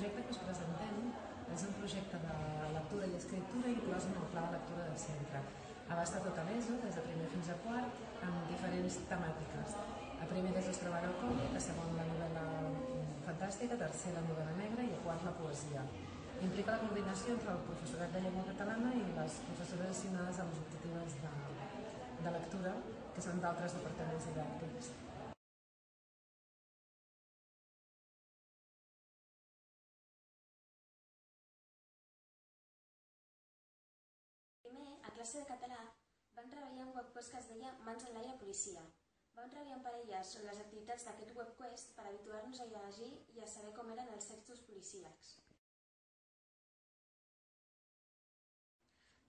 projecte que us presentem és un projecte de lectura i escriptura inclòs en el pla de lectura del centre. Abasta tota l'ESO, des de primer fins a quart, amb diferents temàtiques. A primer d'ESO es trobarà el còmic, a segon la novel·la fantàstica, a tercer la novel·la negra i a quart la poesia. Implica la coordinació entre el professorat de llengua catalana i les professores assignades a les optatives de lectura, que són d'altres departaments didàctics. Primer, a classe de català, vam treballar un webquest que es deia Mans en l'aire policia. Vam treballar en parelles sobre les activitats d'aquest webquest per habituar-nos a llegir i a saber com eren els textos policíacs.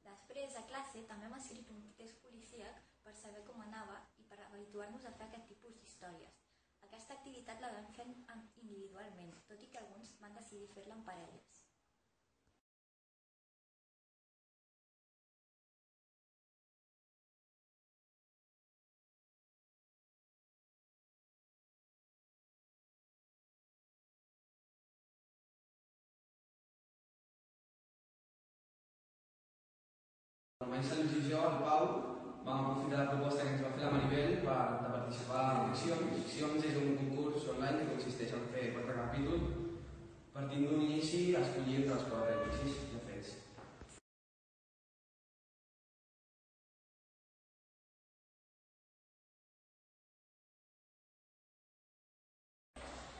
Després, a classe, també hem escrit un text policíac per saber com anava i per habituar-nos a fer aquest tipus d'històries. Aquesta activitat la vam fer individualment, tot i que alguns van decidir fer-la en parelles. Almenys el Lluís i jo, el Pau, vam aprofitar la proposta que ens va fer la Maribel de participar en Ficcions. Ficcions és un concurs online que consisteix en fer 4 capítols partint d'un inici a escollir entre els 4 inicis ja fets.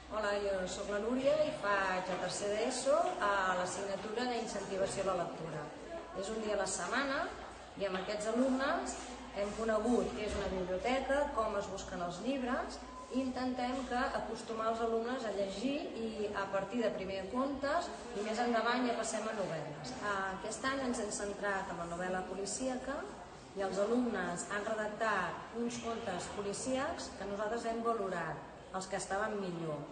Hola, jo soc la Núria i faig a tercer d'ESO a l'assignatura d'incentivació a la lectura. És un dia a la setmana i amb aquests alumnes hem conegut què és una biblioteca, com es busquen els llibres i intentem acostumar els alumnes a llegir i a partir de primer contes i més endavant ja passem a novel·les. Aquest any ens hem centrat en la novel·la policíaca i els alumnes han redactat uns contes policíacs que nosaltres hem valorat, els que estaven millor.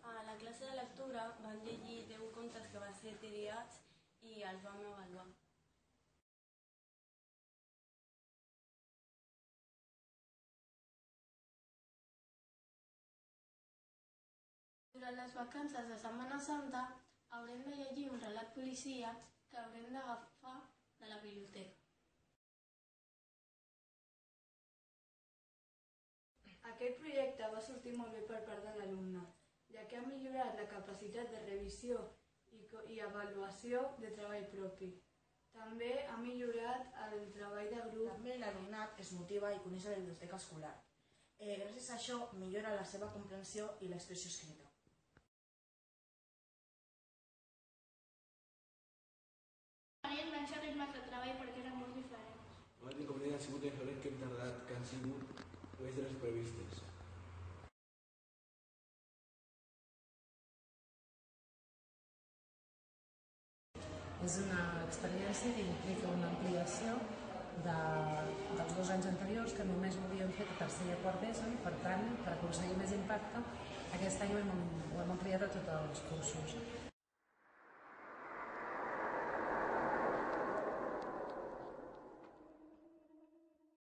A la classe de lectura vam llegir 10 contes que van ser triats i els vam avaluar. Durant les vacances de Setmana Santa haurem de llegir un relat policíac que haurem d'agafar de la biblioteca. Aquest projecte va sortir molt bé per part de l'alumne, ja que ha millorat la capacitat de revisió i avaluació de treball propi. També ha millorat el treball de grup. També l'alumnat es motiva i coneix la biblioteca escolar. Gràcies a això millora la seva comprensió i l'expressió escrita. Vam ser ritmes de treball perquè eren molt diferents. L'únic inconvenient ha sigut els horari que hem tardat, que han sigut més de les previstes. És una experiència que implica una ampliació dels 2 anys anteriors que només ho havíem fet a tercer i a quart d'ESO i per tant, per aconseguir més impacte, aquest any ho hem ampliat a tots els cursos.